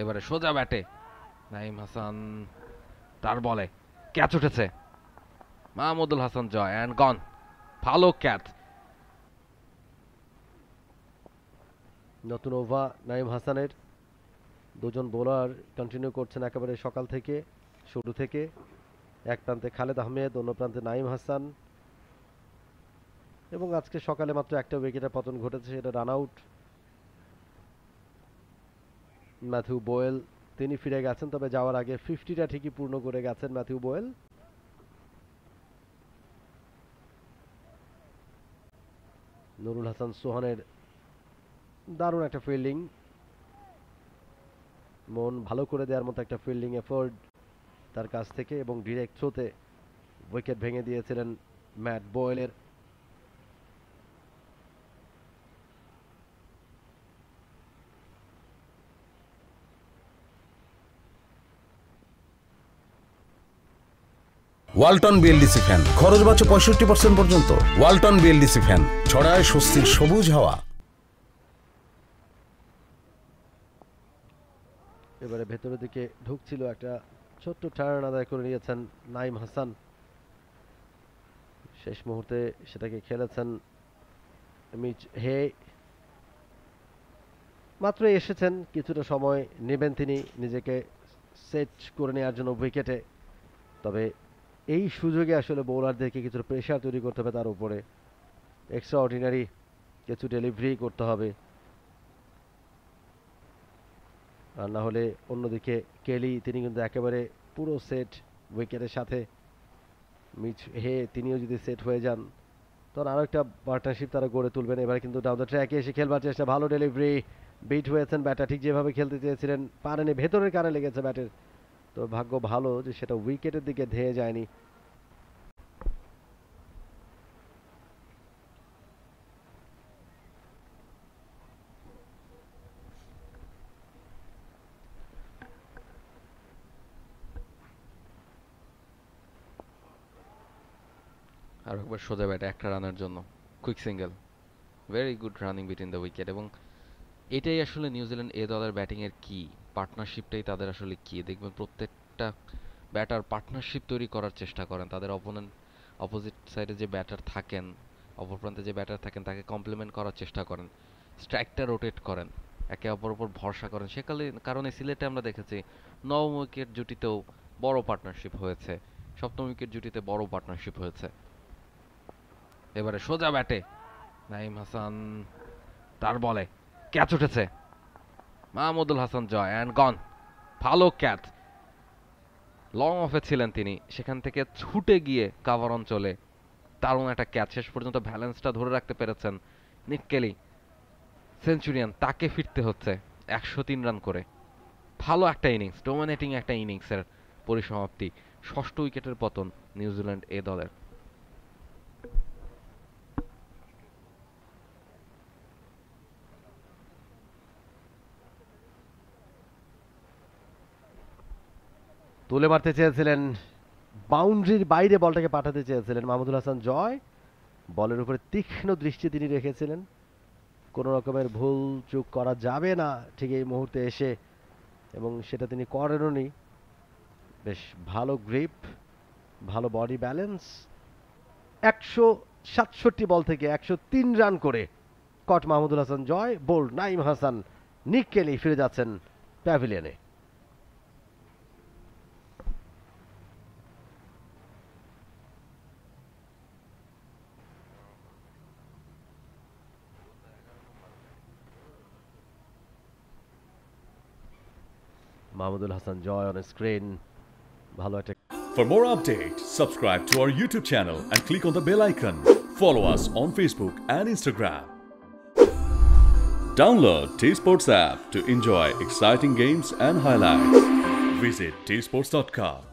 এবারে সোজা ব্যাটে নাইম হাসান, তার বলে ক্যাচ উঠেছে, মাহমুদুল হাসান জয় অ্যান্ড গন। ভালো ক্যাচ। নতুন ওভার নাইম হাসানের, দুজন বোলার কন্টিনিউ করছেন একেবারে সকাল থেকে, শুরু থেকে। এক প্রান্তে খালেদ আহমেদ, অন্য প্রান্তে নাইম হাসান, এবং আজকে সকালে মাত্র একটা উইকেটের পতন ঘটেছে, সেটা রান আউট। ম্যাথিউ বোয়েল তিনি ফিরে গেছেন, তবে যাওয়ার আগে 50টা ঠিকই পূর্ণ করে গেছেন ম্যাথিউ বোয়েল। নুরুল হাসান সোহানের দারুণ একটা ফিল্ডিং, মন ভালো করে দেওয়ার মতো একটা ফিল্ডিং এফোর্ট তার কাছ থেকে, এবং ডিরেক্ট থ্রোতে উইকেট ভেঙে দিয়েছিলেন ম্যাট বয়েলের। ওয়ালটন বিএলডিসি ফ্যান, খরচ বাঁচে 65% পর্যন্ত। ওয়ালটন বিএলডিসি ফ্যান ছড়ায় স্বস্তির সবুজ হাওয়া। এবারে ভেতরের দিকে ঢুকছিল, একটা ছোট্ট টার্ন আদায় করে নিয়েছেন নাইম হাসান, শেষ মুহূর্তে সেটাকে খেলেছেন মিচ হে। মাত্র এসেছেন, কিছুটা সময় নেবেন তিনি নিজেকে সেট করে নেওয়ার জন্য উইকেটে, তবে এই সুযোগে আসলে বোলারদেরকে কিছুটা প্রেশার তৈরি করতে হবে তার উপরে, এক্সট্রা অর্ডিনারি কিছু ডেলিভারি করতে হবে, আর না হলে অন্যদিকে কেলি তিনি কিন্তু একেবারে পুরো সেট উইকেটের সাথে। মিচ হে তিনিও যদি সেট হয়ে যান তখন আরও একটা পার্টনারশিপ তারা গড়ে তুলবেন। এবারে কিন্তু ডাউন দ্য ট্র্যাকে এসে খেলবার চেষ্টা, ভালো ডেলিভারি, বিট হয়েছেন ব্যাটটা ঠিক যেভাবে খেলতে চেয়েছিলেন, পারেনি, ভেতরের কানে লেগেছে ব্যাটের, তো ভাগ্য ভালো যে সেটা উইকেটের দিকে ধেয়ে যায়নি। আর একবার সোজা ব্যাটে একটা রানের জন্য quick single, very good running between the wicket. এবং এটাই আসলে নিউজিল্যান্ড এ দলের ব্যাটিংয়ের কি, পার্টনারশিপটাই তাদের আসলে কি। দেখবেন প্রত্যেকটা ব্যাটার পার্টনারশিপ তৈরি করার চেষ্টা করেন, তাদের অপোজিট সাইডে যে ব্যাটার থাকেন, অপর প্রান্তে যে ব্যাটার থাকেন তাকে কমপ্লিমেন্ট করার চেষ্টা করেন, স্ট্রাইকটা রোটেট করেন, একে অপর উপর ভরসা করেন। সে কারণে সিলেটে আমরা দেখেছি নবম উইকেট জুটিতেও বড় পার্টনারশিপ হয়েছে, সপ্তম উইকেট জুটিতে বড় পার্টনারশিপ হয়েছে। এবারে সোজা ব্যাটে নাইম হাসান, তার বলে ক্যাচ উঠেছে, মাহমুদুল হাসান জয় অ্যান্ড গন। ভালো ক্যাচ, লং অফে ছিলেন তিনি, সেখান থেকে ছুটে গিয়ে কাভার অঞ্চলে দারুণ একটা ক্যাচ, শেষ পর্যন্ত ব্যালেন্সটা ধরে রাখতে পেরেছেন নিক কেলি, সেঞ্চুরিয়ান, তাকে ফিরতে হচ্ছে 103 রান করে। ভালো একটা ইনিংস, ডোমিনেটিং একটা ইনিংসের পরিসমাপ্তি, ষষ্ঠ উইকেটের পতন নিউজিল্যান্ড এ দলের। তুলে মারতে চেয়েছিলেন, বাউন্ডারির বাইরে বলটাকে পাঠাতে চেয়েছিলেন মাহমুদুল হাসান জয়, বলের উপরে তীক্ষ্ণ দৃষ্টি তিনি রেখেছিলেন, কোনো রকমের ভুল চুক করা যাবে না ঠিক এই মুহূর্তে এসে, এবং সেটা তিনি করেননি। বেশ ভালো গ্রিপ, ভালো বডি ব্যালেন্স। 167 বল থেকে 103 রান করে কট মাহমুদুল হাসান জয়, বোল্ড নাইম হাসান, নিক কেলি ফিরে যাচ্ছেন প্যাভিলিয়নে। Mahmudul Hassan Joy on screen. ভালো একটা। For more updates, subscribe to our YouTube channel and click on the bell icon. Follow us on Facebook and Instagram. Download T-Sports app to enjoy exciting games and highlights. Visit tsports.com.